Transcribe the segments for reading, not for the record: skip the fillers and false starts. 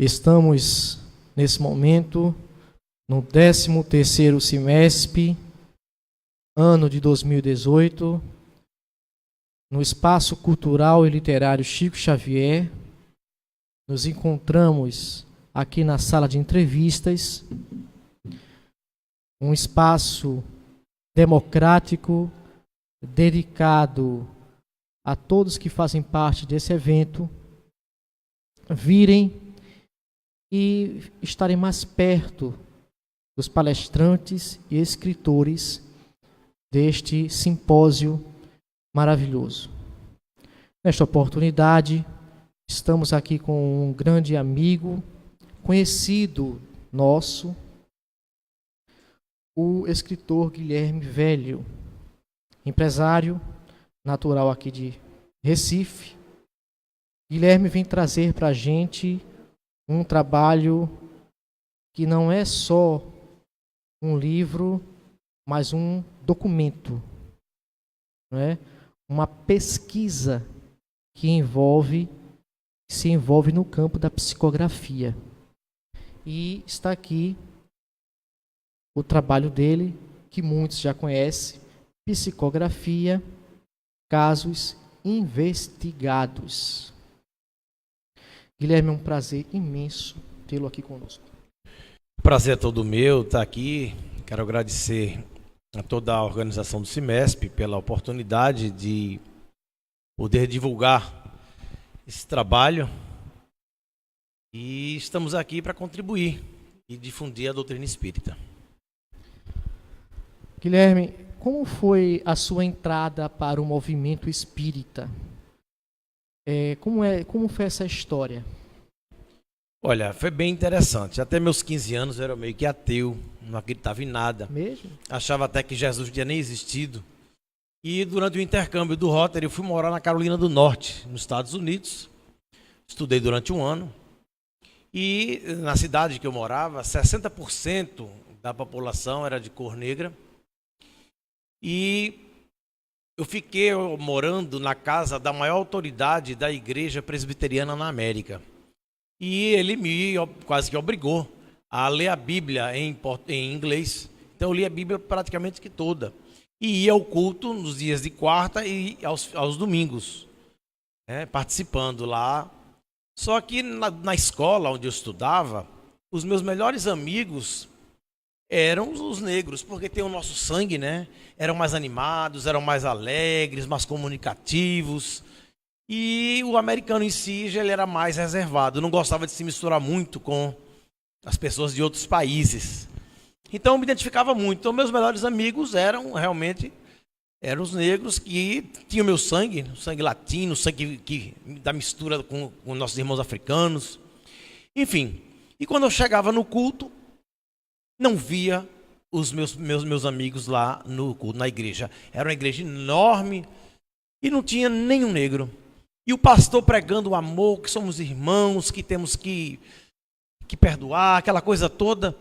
Estamos, nesse momento, no 13º semestre, ano de 2018, no Espaço Cultural e Literário Chico Xavier. Nos encontramos aqui na sala de entrevistas, um espaço democrático, dedicado a todos que fazem parte desse evento virem e estarem mais perto dos palestrantes e escritores deste simpósio maravilhoso. Nesta oportunidade, estamos aqui com um grande amigo, conhecido nosso, o escritor Guilherme Velho, empresário natural aqui de Recife. Guilherme vem trazer para a gente um trabalho que não é só um livro, mas um documento, não é? Uma pesquisa que se envolve no campo da psicografia. E está aqui o trabalho dele, que muitos já conhecem, Psicografia, Casos Investigados. Guilherme, é um prazer imenso tê-lo aqui conosco. O prazer é todo meu estar aqui. Quero agradecer a toda a organização do Cimesp pela oportunidade de poder divulgar esse trabalho. E estamos aqui para contribuir e difundir a doutrina espírita. Guilherme, como foi a sua entrada para o movimento espírita? Como foi essa história? Olha, foi bem interessante. Até meus 15 anos eu era meio que ateu, não acreditava em nada. Mesmo? Achava até que Jesus não tinha nem existido. E durante o intercâmbio do Rotary eu fui morar na Carolina do Norte, nos Estados Unidos. Estudei durante um ano. E na cidade que eu morava, 60% da população era de cor negra. E eu fiquei morando na casa da maior autoridade da igreja presbiteriana na América. E ele me quase que obrigou a ler a Bíblia em inglês. Então eu li a Bíblia praticamente que toda. E ia ao culto nos dias de quarta e aos domingos, participando lá. Só que na escola onde eu estudava, os meus melhores amigos eram os negros, porque tem o nosso sangue, né? Eram mais animados, eram mais alegres, mais comunicativos. E o americano em si, já ele era mais reservado, não gostava de se misturar muito com as pessoas de outros países. Então eu me identificava muito. Então meus melhores amigos eram os negros que tinham meu sangue, sangue latino, sangue da mistura com nossos irmãos africanos. Enfim, e quando eu chegava no culto, não via os meus amigos lá no culto, na igreja. Era uma igreja enorme e não tinha nenhum negro. E o pastor pregando o amor, que somos irmãos, que temos que perdoar, aquela coisa toda.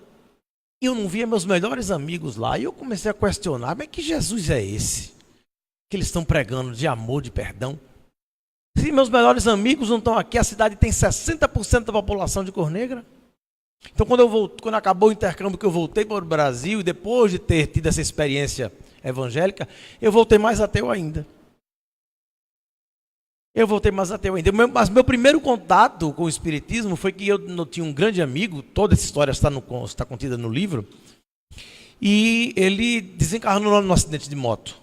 E eu não via meus melhores amigos lá. E eu comecei a questionar, mas que Jesus é esse? Que eles estão pregando de amor, de perdão. Se meus melhores amigos não estão aqui, a cidade tem 60% da população de cor negra. Então quando acabou o intercâmbio, que eu voltei para o Brasil, e depois de ter tido essa experiência evangélica, eu voltei mais ateu ainda. Mas meu primeiro contato com o espiritismo foi que eu tinha um grande amigo, toda essa história está contida no livro, e ele desencarnou num acidente de moto.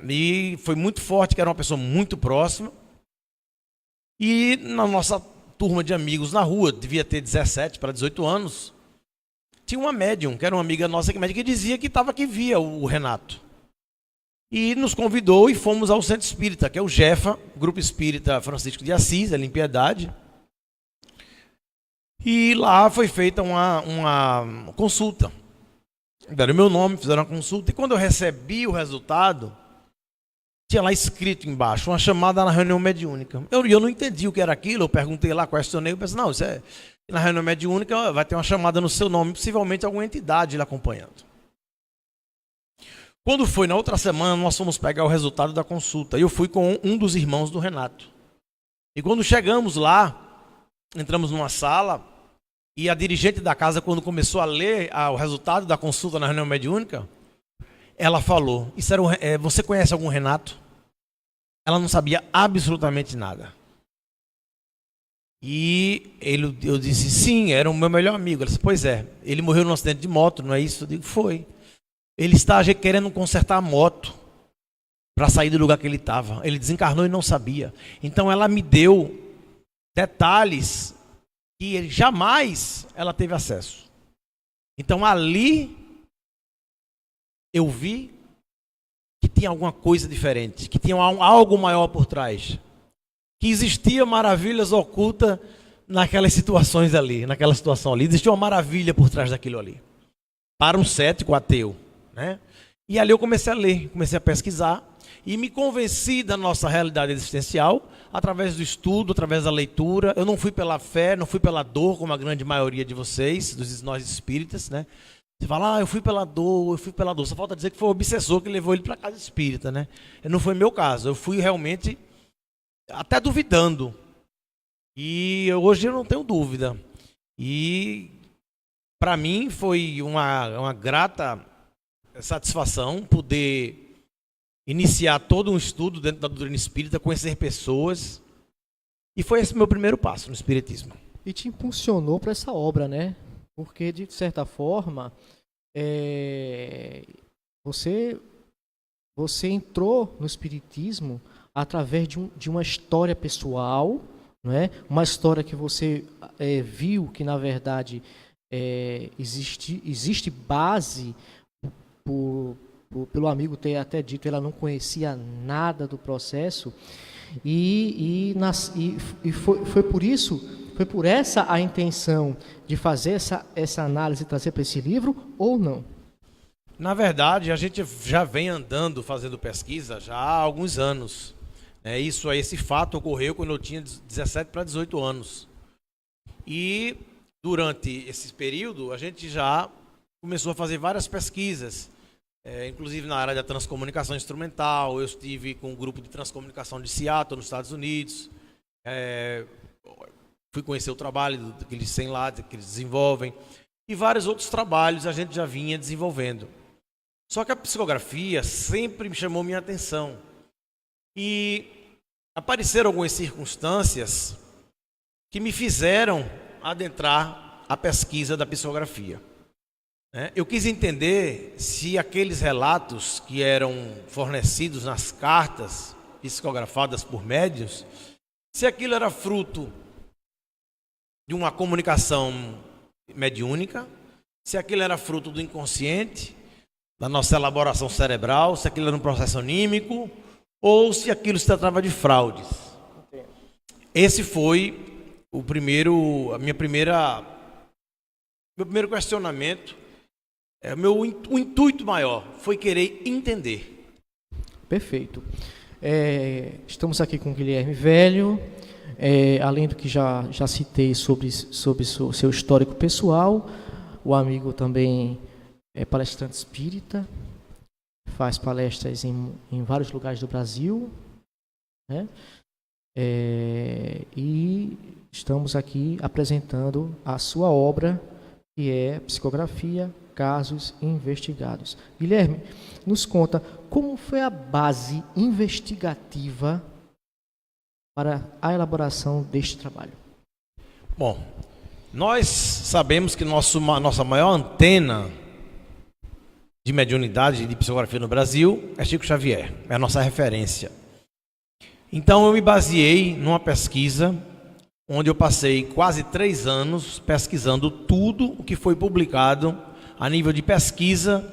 E foi muito forte, que era uma pessoa muito próxima. E na nossa turma de amigos na rua, devia ter 17 para 18 anos, tinha uma médium, que era uma amiga nossa que dizia que via o Renato. E nos convidou e fomos ao Centro Espírita, que é o Jefa, Grupo Espírita Francisco de Assis, ali em Piedade. E lá foi feita uma consulta. Deram meu nome, fizeram uma consulta. E quando eu recebi o resultado, tinha lá escrito embaixo, uma chamada na reunião mediúnica. Eu não entendi o que era aquilo, eu perguntei lá, questionei, eu pensei, não, isso é... Na reunião mediúnica vai ter uma chamada no seu nome, possivelmente alguma entidade lhe acompanhando. Quando foi na outra semana, nós fomos pegar o resultado da consulta. E eu fui com um dos irmãos do Renato. E quando chegamos lá, entramos numa sala e a dirigente da casa, quando começou a ler o resultado da consulta na reunião mediúnica, ela falou, você conhece algum Renato? Ela não sabia absolutamente nada. E eu disse, sim, era o meu melhor amigo. Ela disse, pois é, ele morreu num acidente de moto, não é isso? Eu digo, foi. Ele está querendo consertar a moto para sair do lugar que ele estava. Ele desencarnou e não sabia. Então ela me deu detalhes que jamais ela teve acesso. Então ali eu vi que tinha alguma coisa diferente, que tinha algo maior por trás, que existia maravilhas ocultas naquelas situações ali, naquela situação ali. Existia uma maravilha por trás daquilo ali, para um cético ateu, né? E ali eu comecei a ler, comecei a pesquisar e me convenci da nossa realidade existencial através do estudo, através da leitura. Eu não fui pela fé, não fui pela dor, como a grande maioria de vocês, dos nós espíritas, né? Você fala, eu fui pela dor, eu fui pela dor. Só falta dizer que foi o obsessor que levou ele para a casa espírita, né? Não foi meu caso, eu fui realmente até duvidando. E hoje eu não tenho dúvida. E para mim foi uma grata satisfação poder iniciar todo um estudo dentro da doutrina espírita, conhecer pessoas. E foi esse meu primeiro passo no espiritismo. E te impulsionou para essa obra, né? Porque, de certa forma, você entrou no espiritismo através de uma história pessoal, não é? Uma história que você viu que, na verdade, existe base, pelo amigo ter até dito, ela não conhecia nada do processo, e foi por isso. Foi por essa a intenção de fazer essa análise e trazer para esse livro, ou não? Na verdade, a gente já vem andando, fazendo pesquisa já há alguns anos. Esse fato ocorreu quando eu tinha 17 para 18 anos. E durante esse período, a gente já começou a fazer várias pesquisas, inclusive na área da transcomunicação instrumental. Eu estive com um grupo de transcomunicação de Seattle, nos Estados Unidos. Fui conhecer o trabalho que eles têm lá, que eles desenvolvem, e vários outros trabalhos a gente já vinha desenvolvendo. Só que a psicografia sempre me chamou minha atenção. E apareceram algumas circunstâncias que me fizeram adentrar a pesquisa da psicografia. Eu quis entender se aqueles relatos que eram fornecidos nas cartas psicografadas por médiuns, se aquilo era fruto de uma comunicação mediúnica, se aquilo era fruto do inconsciente, da nossa elaboração cerebral, se aquilo era um processo anímico, ou se aquilo se tratava de fraudes. Esse foi meu primeiro questionamento. O intuito maior foi querer entender. Perfeito. Estamos aqui com o Guilherme Velho. Além do que já citei sobre o seu histórico pessoal, o amigo também é palestrante espírita, faz palestras em vários lugares do Brasil, né? E estamos aqui apresentando a sua obra, que é Psicografia, Casos Investigados. Guilherme, nos conta como foi a base investigativa para a elaboração deste trabalho. Bom, nós sabemos que nossa maior antena de mediunidade e de psicografia no Brasil é Chico Xavier, é a nossa referência. Então eu me baseei numa pesquisa onde eu passei quase 3 anos pesquisando tudo o que foi publicado a nível de pesquisa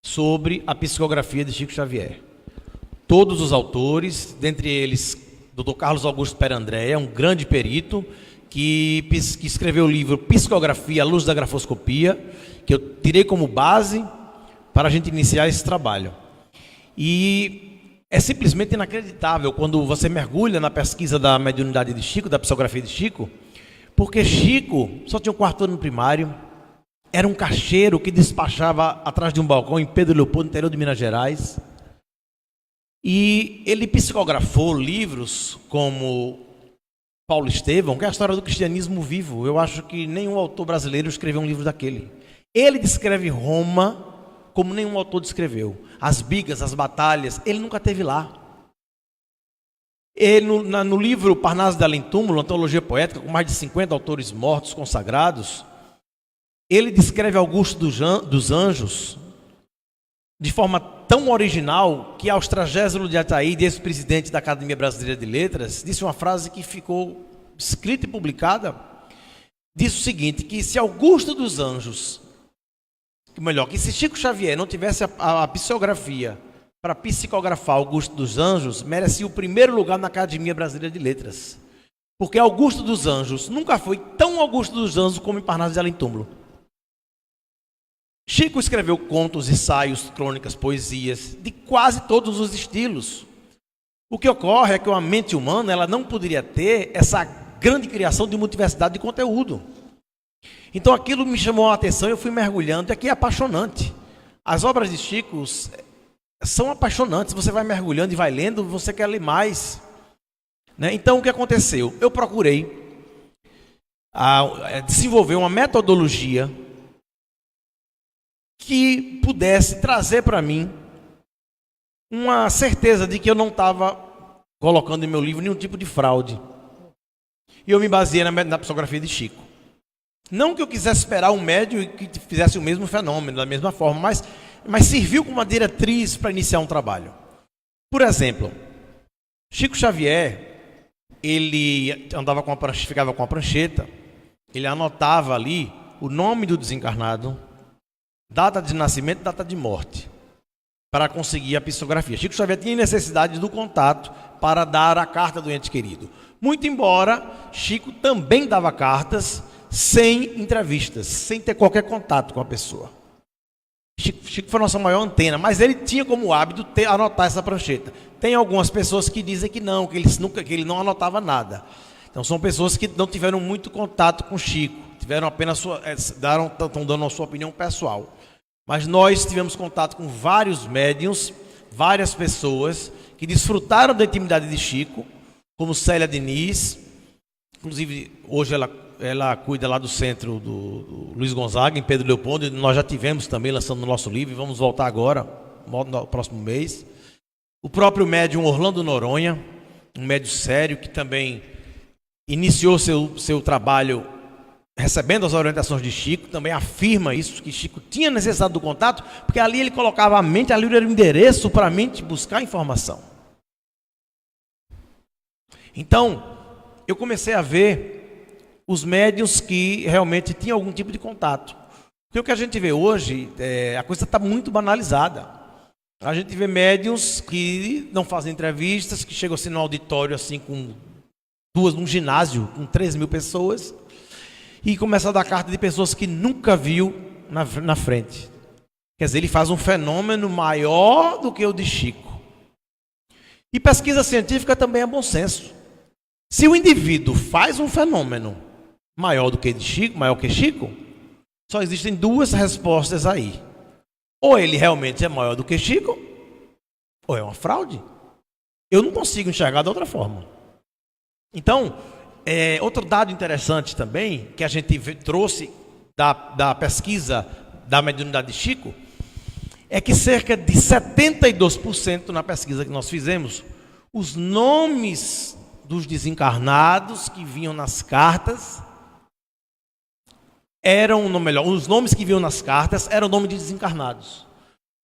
sobre a psicografia de Chico Xavier. Todos os autores, dentre eles Dr. Carlos Augusto Pera Andréa, um grande perito, que escreveu o livro Psicografia à Luz da Grafoscopia, que eu tirei como base para a gente iniciar esse trabalho. E é simplesmente inacreditável quando você mergulha na pesquisa da mediunidade de Chico, da psicografia de Chico, porque Chico só tinha um 4º ano primário, era um caixeiro que despachava atrás de um balcão em Pedro Leopoldo, interior de Minas Gerais. E ele psicografou livros como Paulo Estevão, que é a história do cristianismo vivo. Eu acho que nenhum autor brasileiro escreveu um livro daquele. Ele descreve Roma como nenhum autor descreveu. As bigas, as batalhas, ele nunca teve lá. Ele, no livro Parnaso de Além Túmulo, antologia poética, com mais de 50 autores mortos, consagrados, ele descreve Augusto dos Anjos de forma tão original que Austragésilo de Ataíde, ex-presidente da Academia Brasileira de Letras, disse uma frase que ficou escrita e publicada. Disse o seguinte, que se Augusto dos Anjos, melhor, que se Chico Xavier não tivesse a psicografia para psicografar Augusto dos Anjos, merecia o primeiro lugar na Academia Brasileira de Letras. Porque Augusto dos Anjos nunca foi tão Augusto dos Anjos como em Parnaso de Além Túmulo. Chico escreveu contos, ensaios, crônicas, poesias, de quase todos os estilos. O que ocorre é que a mente humana ela não poderia ter essa grande criação de multiversidade de conteúdo. Então aquilo me chamou a atenção, eu fui mergulhando, e aqui é apaixonante. As obras de Chico são apaixonantes, você vai mergulhando e vai lendo, você quer ler mais. Né? Então o que aconteceu? Eu procurei desenvolver uma metodologia que pudesse trazer para mim uma certeza de que eu não estava colocando em meu livro nenhum tipo de fraude. E eu me baseei na psicografia de Chico. Não que eu quisesse esperar um médium que fizesse o mesmo fenômeno, da mesma forma, mas serviu como uma diretriz para iniciar um trabalho. Por exemplo, Chico Xavier, ele ficava com a prancheta, ele anotava ali o nome do desencarnado, data de nascimento e data de morte, para conseguir a psicografia. Chico Xavier tinha necessidade do contato para dar a carta do ente querido. Muito embora Chico também dava cartas sem entrevistas, sem ter qualquer contato com a pessoa. Chico foi a nossa maior antena, mas ele tinha como hábito anotar essa prancheta. Tem algumas pessoas que dizem que não, que ele não anotava nada. Então são pessoas que não tiveram muito contato com Chico, tiveram apenas estão dando a sua opinião pessoal. Mas nós tivemos contato com vários médiuns, várias pessoas que desfrutaram da intimidade de Chico, como Célia Diniz, inclusive hoje ela cuida lá do centro do Luiz Gonzaga, em Pedro Leopoldo. Nós já tivemos também lançando o nosso livro e vamos voltar agora, no próximo mês. O próprio médium Orlando Noronha, um médium sério que também iniciou seu trabalho recebendo as orientações de Chico, também afirma isso, que Chico tinha necessidade do contato, porque ali ele colocava a mente, ali era o endereço para a mente buscar informação. Então, eu comecei a ver os médiuns que realmente tinham algum tipo de contato. Porque o que a gente vê hoje, a coisa está muito banalizada. A gente vê médiuns que não fazem entrevistas, que chegam assim no auditório assim num ginásio com 3.000 pessoas e começa a dar carta de pessoas que nunca viu na frente. Quer dizer, ele faz um fenômeno maior do que o de Chico. E pesquisa científica também é bom senso. Se o indivíduo faz um fenômeno maior que Chico, só existem duas respostas aí. Ou ele realmente é maior do que Chico, ou é uma fraude. Eu não consigo enxergar de outra forma. Então, outro dado interessante também, que a gente trouxe da pesquisa da mediunidade de Chico, é que cerca de 72% na pesquisa que nós fizemos, os nomes dos desencarnados que vinham nas cartas os nomes que vinham nas cartas eram nome de desencarnados.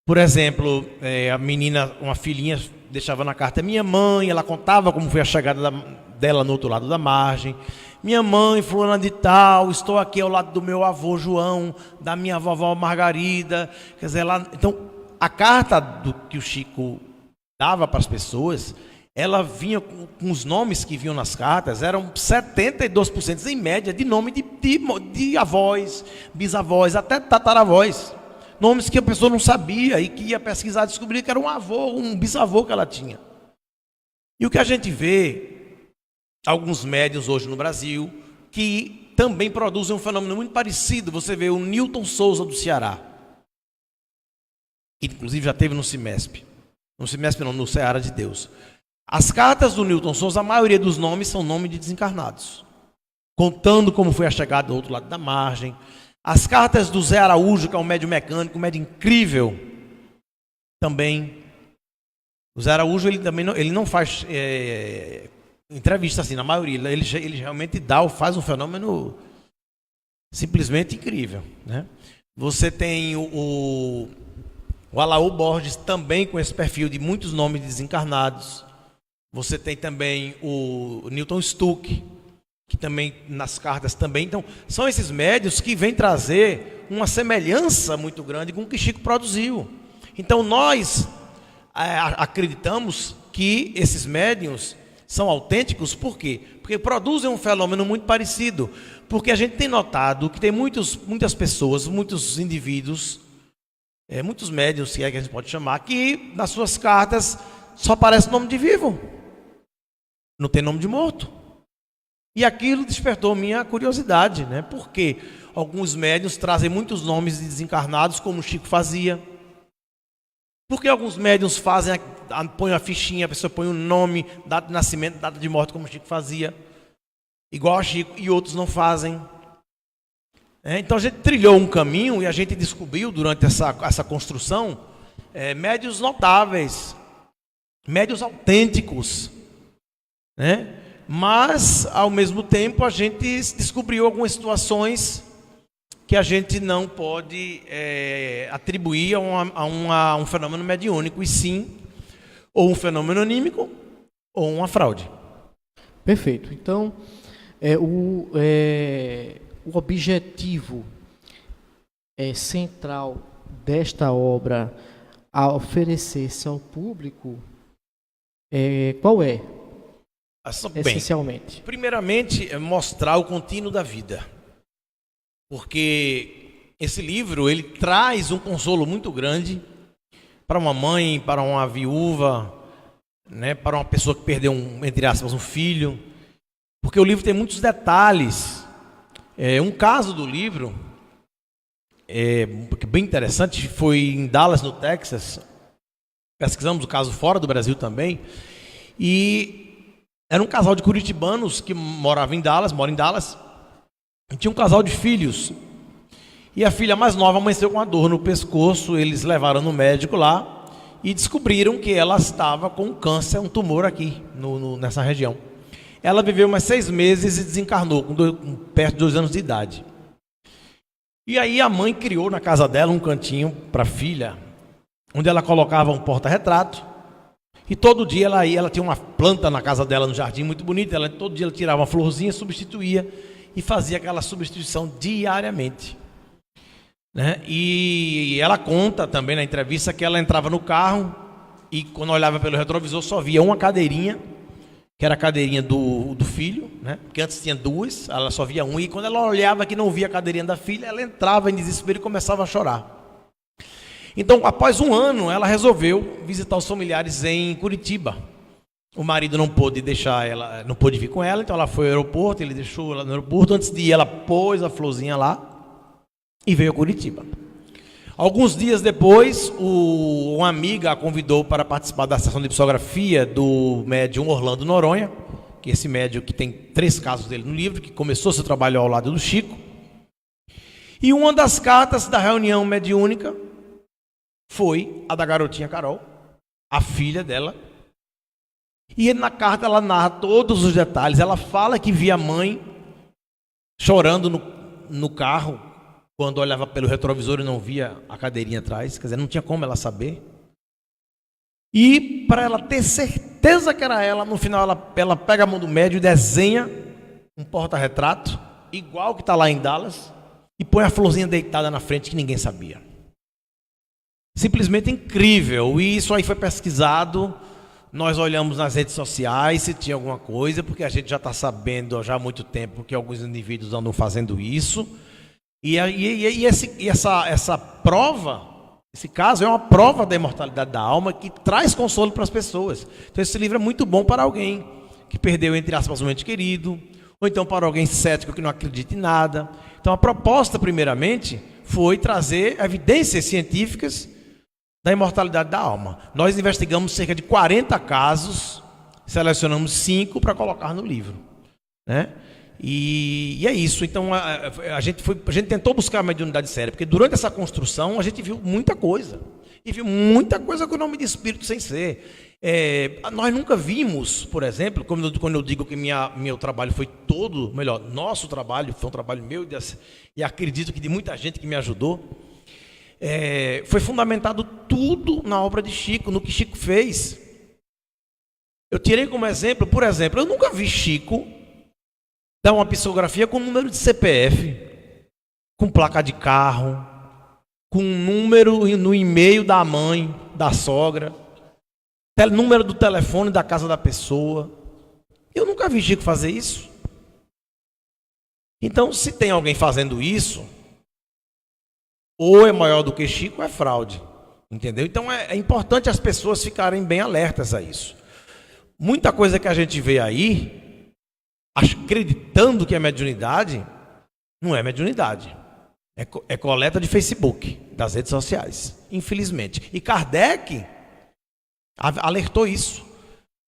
Por exemplo, a menina, uma filhinha, deixava na carta minha mãe, ela contava como foi a chegada dela no outro lado da margem. Minha mãe, fulana de tal, estou aqui ao lado do meu avô João, da minha vovó Margarida. Quer dizer, então, a carta que o Chico dava para as pessoas, ela vinha com os nomes que vinham nas cartas, eram 72% em média de nome de avós, bisavós, até tataravós. Nomes que a pessoa não sabia e que ia pesquisar e descobrir que era um avô, um bisavô que ela tinha. E o que a gente vê, alguns médiuns hoje no Brasil, que também produzem um fenômeno muito parecido. Você vê o Newton Souza do Ceará, que inclusive já teve no CIMESP. No CIMESP não, no Seara de Deus. As cartas do Newton Souza, a maioria dos nomes são nomes de desencarnados, contando como foi a chegada do outro lado da margem. As cartas do Zé Araújo, que é um médium mecânico, um médium incrível, também. O Zé Araújo, ele não faz entrevista assim, na maioria. Ele realmente faz um fenômeno simplesmente incrível, né? Você tem o Alaú Borges, também com esse perfil de muitos nomes desencarnados. Você tem também o Newton Stuck, que também nas cartas também. Então, são esses médiuns que vêm trazer uma semelhança muito grande com o que Chico produziu. Então, nós acreditamos que esses médiuns são autênticos. Por quê? Porque produzem um fenômeno muito parecido. Porque a gente tem notado que tem muitas pessoas, muitos indivíduos, muitos médiuns, se é que a gente pode chamar, que nas suas cartas só aparece nome de vivo, não tem nome de morto. E aquilo despertou minha curiosidade, né? Porque alguns médiuns trazem muitos nomes de desencarnados, como o Chico fazia. Porque alguns médiuns põem a fichinha, a pessoa põe o nome, data de nascimento, data de morte, como o Chico fazia, igual a Chico, e outros não fazem. Então a gente trilhou um caminho e a gente descobriu durante essa construção médiuns notáveis, médiuns autênticos, né? Mas ao mesmo tempo a gente descobriu algumas situações que a gente não pode atribuir a um fenômeno mediúnico, e sim ou um fenômeno anímico ou uma fraude. Perfeito. Então, o objetivo central desta obra a oferecer-se ao público qual é? Essencialmente. Bem, primeiramente, é mostrar o contínuo da vida. Porque esse livro, ele traz um consolo muito grande para uma mãe, para uma viúva, né, para uma pessoa que perdeu, entre aspas, um filho. Porque o livro tem muitos detalhes. Um caso do livro, bem interessante, foi em Dallas, no Texas. Pesquisamos o caso fora do Brasil também. E era um casal de curitibanos que mora em Dallas. E tinha um casal de filhos. E a filha mais nova amanheceu com uma dor no pescoço. Eles levaram no médico lá e descobriram que ela estava com um câncer, um tumor aqui, nessa região. Ela viveu mais 6 meses e desencarnou, perto de 2 anos de idade. E aí a mãe criou na casa dela um cantinho para a filha, onde ela colocava um porta-retrato. E todo dia ela tinha uma planta na casa dela, no jardim, muito bonita. Todo dia ela tirava uma florzinha, substituía e fazia aquela substituição diariamente, né? E ela conta também na entrevista que ela entrava no carro e quando olhava pelo retrovisor só via uma cadeirinha, que era a cadeirinha do filho, né? Porque antes tinha 2, ela só via uma. E quando ela olhava que não via a cadeirinha da filha, ela entrava em desespero e começava a chorar. Então, após 1 ano, ela resolveu visitar os familiares em Curitiba. O marido não pôde vir com ela, então ela foi ao aeroporto, ele deixou ela no aeroporto. Antes de ir, ela pôs a florzinha lá e veio a Curitiba. Alguns dias depois, uma amiga a convidou para participar da sessão de psicografia do médium Orlando Noronha, que é esse médium que tem 3 casos dele no livro, que começou seu trabalho ao lado do Chico. E uma das cartas da reunião mediúnica foi a da garotinha Carol, a filha dela. E na carta ela narra todos os detalhes. Ela fala que via a mãe chorando no carro, quando olhava pelo retrovisor e não via a cadeirinha atrás. Quer dizer, não tinha como ela saber. E para ela ter certeza que era ela, no final ela pega a mão do médium e desenha um porta-retrato, igual que está lá em Dallas, e põe a florzinha deitada na frente que ninguém sabia. Simplesmente incrível. E isso aí foi pesquisado. Nós olhamos nas redes sociais se tinha alguma coisa, porque a gente já está sabendo já há muito tempo que alguns indivíduos andam fazendo isso. E essa prova, esse caso é uma prova da imortalidade da alma que traz consolo para as pessoas. Então esse livro é muito bom para alguém que perdeu, entre aspas, um ente querido, ou então para alguém cético que não acredita em nada. Então a proposta, primeiramente, foi trazer evidências científicas da imortalidade da alma. Nós investigamos cerca de 40 casos selecionamos 5 para colocar no livro, né? E é isso. Então a gente tentou buscar a mediunidade séria, porque durante essa construção a gente viu muita coisa. E viu muita coisa com o nome de espírito sem ser. Nós nunca vimos, por exemplo, quando eu digo que meu trabalho foi todo, melhor, nosso trabalho foi um trabalho meu e acredito que de muita gente que me ajudou, foi fundamentado tudo na obra de Chico, no que Chico fez. Eu tirei como exemplo, por exemplo, eu nunca vi Chico dar uma psicografia com número de CPF, com placa de carro, com número no e-mail da mãe, da sogra, número do telefone da casa da pessoa. Eu nunca vi Chico fazer isso. Então, se tem alguém fazendo isso, ou é maior do que Chico, ou é fraude. Entendeu? Então, é importante as pessoas ficarem bem alertas a isso. Muita coisa que a gente vê aí, acreditando que é mediunidade, não é mediunidade. É coleta de Facebook, das redes sociais, infelizmente. E Kardec alertou isso.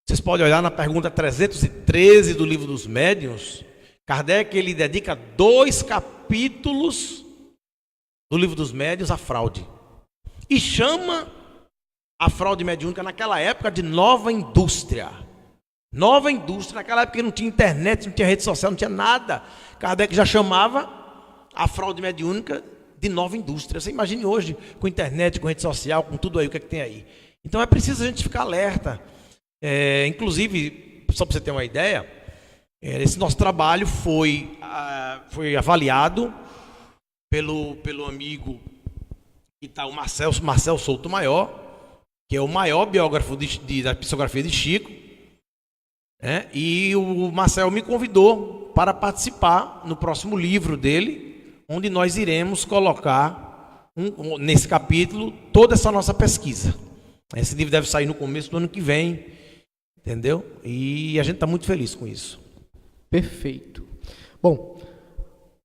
Vocês podem olhar na pergunta 313 do Livro dos Médiuns. Kardec, ele dedica 2 capítulos do Livro dos Médiuns à fraude. E chama a fraude mediúnica naquela época de nova indústria. Nova indústria, naquela época não tinha internet, não tinha rede social, não tinha nada. Kardec já chamava a fraude mediúnica de nova indústria. Você imagine hoje, com internet, com rede social, com tudo aí, o que é que tem aí. Então é preciso a gente ficar alerta. Inclusive, só para você ter uma ideia, esse nosso trabalho foi avaliado pelo amigo que está, o Marcel Souto Maior, que é o maior biógrafo da psicografia de Chico. E o Marcel me convidou para participar no próximo livro dele, onde nós iremos colocar, nesse capítulo, toda essa nossa pesquisa. Esse livro deve sair no começo do ano que vem, entendeu? E a gente está muito feliz com isso. Perfeito. Bom,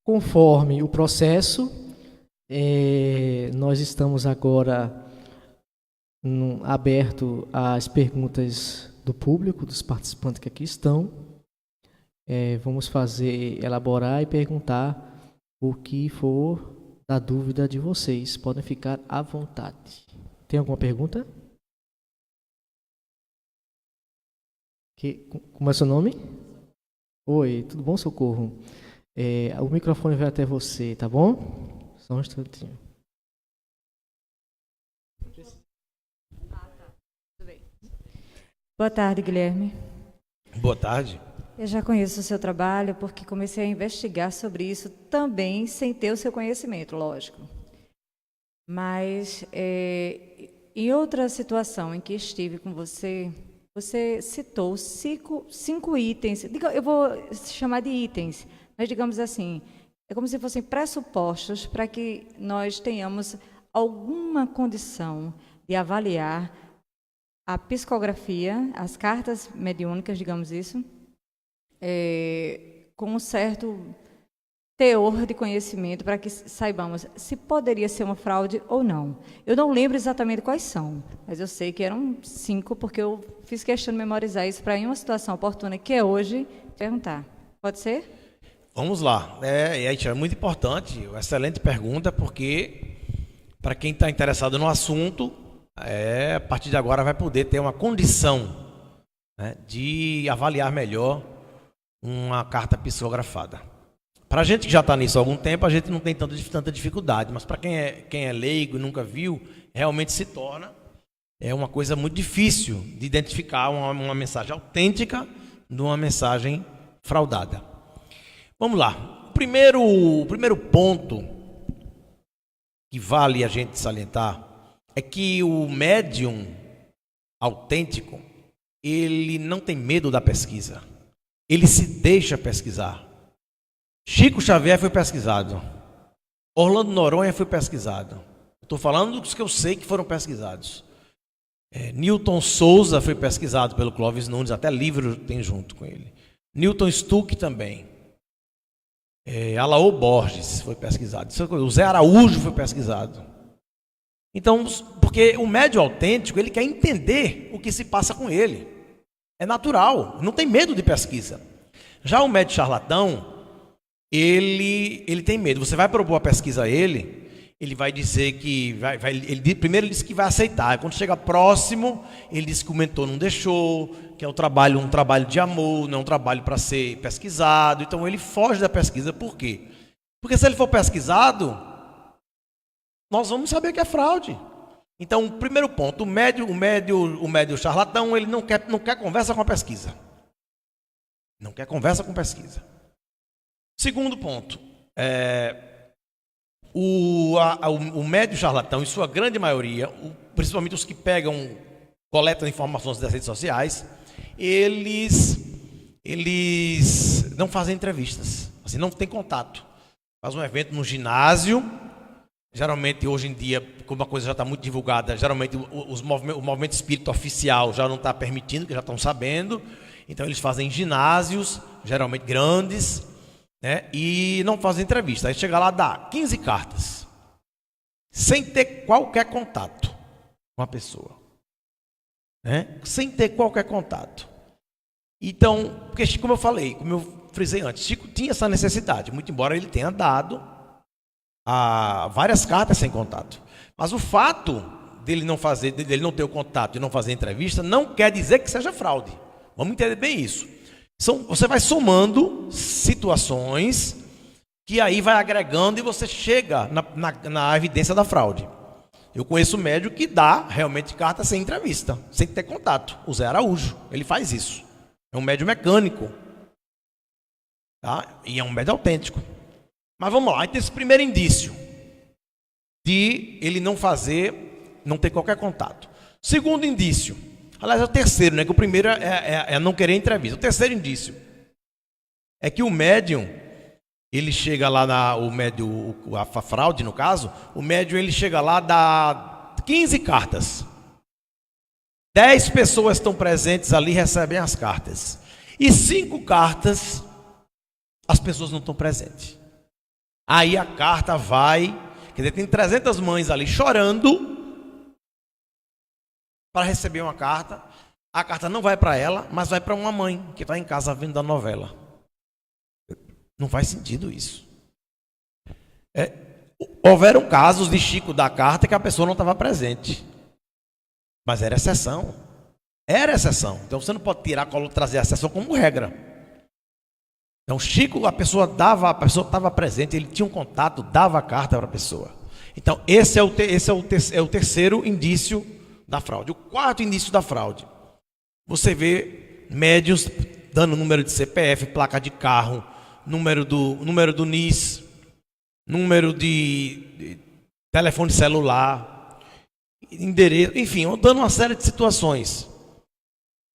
conforme o processo, nós estamos agora aberto às perguntas do público, dos participantes que aqui estão. Vamos elaborar e perguntar o que for da dúvida de vocês. Podem ficar à vontade. Tem alguma pergunta? Como é seu nome? Oi, tudo bom, Socorro? O microfone vai até você, tá bom? Só um instantinho. Boa tarde, Guilherme. Boa tarde. Eu já conheço o seu trabalho porque comecei a investigar sobre isso também sem ter o seu conhecimento, lógico. Mas em outra situação em que estive com você, você citou cinco itens. Eu vou chamar de itens, mas digamos assim, é como se fossem pressupostos para que nós tenhamos alguma condição de avaliar a psicografia, as cartas mediúnicas, digamos isso, com um certo teor de conhecimento para que saibamos se poderia ser uma fraude ou não. Eu não lembro exatamente quais são, mas eu sei que eram 5, porque eu fiz questão de memorizar isso para, em uma situação oportuna, que é hoje, perguntar. Pode ser? Vamos lá. É muito importante, uma excelente pergunta, porque para quem está interessado no assunto, a partir de agora vai poder ter uma condição, né, de avaliar melhor uma carta psicografada. Para a gente que já está nisso há algum tempo, a gente não tem tanta dificuldade, mas para quem é leigo e nunca viu, realmente se torna uma coisa muito difícil de identificar uma mensagem autêntica de uma mensagem fraudada. Vamos lá. O primeiro ponto que vale a gente salientar é que o médium autêntico, ele não tem medo da pesquisa. Ele se deixa pesquisar. Chico Xavier foi pesquisado. Orlando Noronha foi pesquisado. Estou falando dos que eu sei que foram pesquisados. Newton Souza foi pesquisado pelo Clóvis Nunes, até livro tem junto com ele. Newton Stuck também. Alaô Borges foi pesquisado. O Zé Araújo foi pesquisado. Então, porque o médium autêntico, ele quer entender o que se passa com ele. É natural, não tem medo de pesquisa. Já o médico charlatão, ele tem medo. Você vai propor a pesquisa a ele vai dizer que primeiro ele diz que vai aceitar. Quando chega próximo, ele diz que o mentor não deixou, que é um trabalho de amor, não é um trabalho para ser pesquisado. Então ele foge da pesquisa. Por quê? Porque se ele for pesquisado, nós vamos saber que é fraude. Então, primeiro ponto, o médio charlatão, ele não quer conversa com a pesquisa. Não quer conversa com pesquisa. Segundo ponto, o médio charlatão, em sua grande maioria, principalmente os que coletam informações das redes sociais, eles não fazem entrevistas, assim, não tem contato. Faz um evento no ginásio, geralmente hoje em dia, como a coisa já está muito divulgada, geralmente o movimento espírita oficial já não está permitindo, que já estão sabendo, então eles fazem ginásios, geralmente grandes, né, e não fazem entrevista. Aí chega lá, dá 15 cartas, sem ter qualquer contato com a pessoa, né, sem ter qualquer contato. Então, porque como eu falei, como eu frisei antes, Chico tinha essa necessidade, muito embora ele tenha dado várias cartas sem contato. Mas o fato dele não ter o contato e não fazer entrevista, não quer dizer que seja fraude. Vamos entender bem isso. Você vai somando situações que aí vai agregando e você chega na evidência da fraude. Eu conheço um médico que dá realmente carta sem entrevista, sem ter contato. O Zé Araújo, ele faz isso. É um médium mecânico. Tá? E é um médium autêntico. Mas vamos lá, aí tem esse primeiro indício de ele não ter qualquer contato. Segundo indício, aliás, é o terceiro, né? Que o primeiro é não querer entrevista. O terceiro indício é que o médium, ele chega lá a fraude, no caso, o médium ele chega lá, dá 15 cartas. 10 pessoas estão presentes ali, recebem as cartas. E 5 cartas, as pessoas não estão presentes. Aí a carta vai, quer dizer, tem 300 mães ali chorando para receber uma carta. A carta não vai para ela, mas vai para uma mãe que está em casa vendo a novela. Não faz sentido isso. Houveram casos de Chico dar carta que a pessoa não estava presente. Mas era exceção. Era exceção. Então você não pode trazer a exceção como regra. Então Chico, a pessoa estava presente, ele tinha um contato, dava a carta para a pessoa. Então esse é o terceiro indício da fraude. O quarto indício da fraude. Você vê médiuns dando número de CPF, placa de carro, número do NIS, número de telefone celular, endereço, enfim, dando uma série de situações.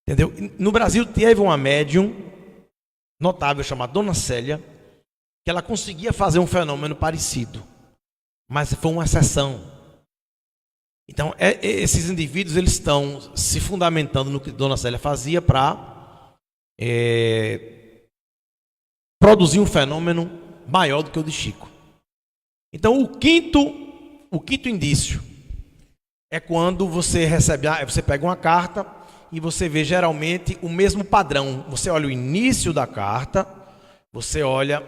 Entendeu? No Brasil teve uma médium notável chamada Dona Célia, que ela conseguia fazer um fenômeno parecido, mas foi uma exceção. Então, esses indivíduos eles estão se fundamentando no que Dona Célia fazia para produzir um fenômeno maior do que o de Chico. Então, o quinto indício é quando você pega uma carta e você vê geralmente o mesmo padrão. Você olha o início da carta, você olha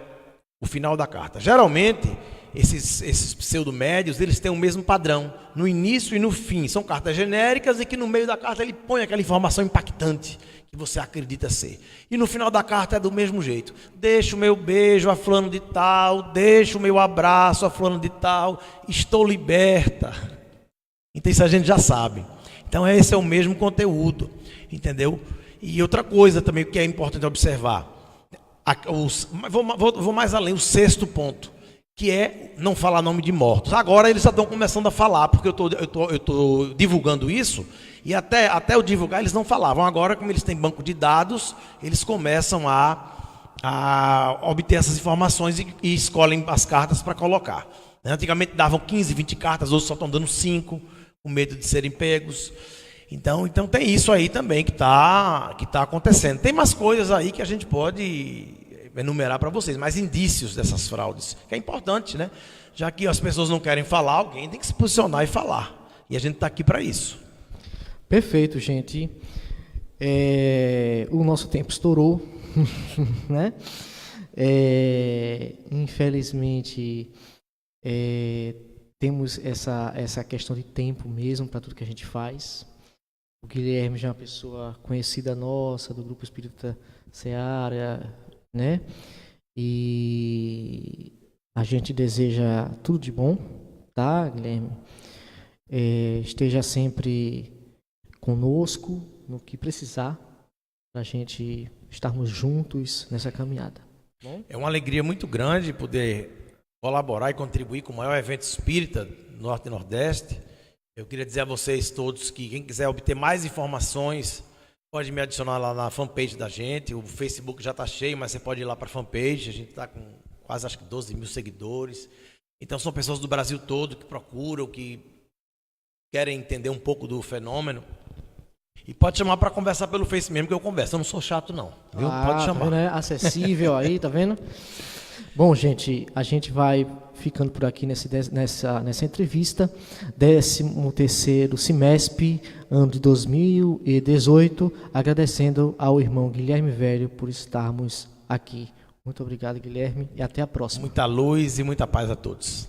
o final da carta. Geralmente, esses pseudomédios, eles têm o mesmo padrão, no início e no fim. São cartas genéricas e que no meio da carta ele põe aquela informação impactante que você acredita ser. E no final da carta é do mesmo jeito. Deixa o meu beijo a fulano de tal, deixa o meu abraço a fulano de tal, estou liberta. Então isso a gente já sabe. Então esse é o mesmo conteúdo, entendeu? E outra coisa também que é importante observar, vou mais além, o sexto ponto, que é não falar nome de mortos. Agora eles já estão começando a falar, porque eu tô divulgando isso, e até eu divulgar eles não falavam. Agora, como eles têm banco de dados, eles começam a obter essas informações e escolhem as cartas para colocar. Antigamente davam 15, 20 cartas, hoje só estão dando 5, com medo de serem pegos. Então tem isso aí também que tá acontecendo. Tem mais coisas aí que a gente pode enumerar para vocês, mais indícios dessas fraudes, que é importante, né? Já que as pessoas não querem falar, alguém tem que se posicionar e falar. E a gente está aqui para isso. Perfeito, gente. O nosso tempo estourou, né? Infelizmente, temos essa questão de tempo mesmo para tudo que a gente faz. O Guilherme já é uma pessoa conhecida nossa, do Grupo Espírita Seara, né? E a gente deseja tudo de bom, tá, Guilherme? Esteja sempre conosco no que precisar, para a gente estarmos juntos nessa caminhada. Bom? É uma alegria muito grande poder colaborar e contribuir com o maior evento espírita do Norte e Nordeste. Eu queria dizer a vocês todos que quem quiser obter mais informações pode me adicionar lá na fanpage da gente. O Facebook já está cheio, mas você pode ir lá para a fanpage. A gente está com quase, acho que 12 mil seguidores. Então são pessoas do Brasil todo que procuram, que querem entender um pouco do fenômeno. E pode chamar para conversar pelo Face mesmo, que eu converso. Eu não sou chato, não. Viu? Pode chamar. Tá vendo, né? Acessível aí, tá vendo? Bom, gente, a gente vai ficando por aqui nessa entrevista. 13º Semesp, ano de 2018. Agradecendo ao irmão Guilherme Velho por estarmos aqui. Muito obrigado, Guilherme, e até a próxima. Muita luz e muita paz a todos.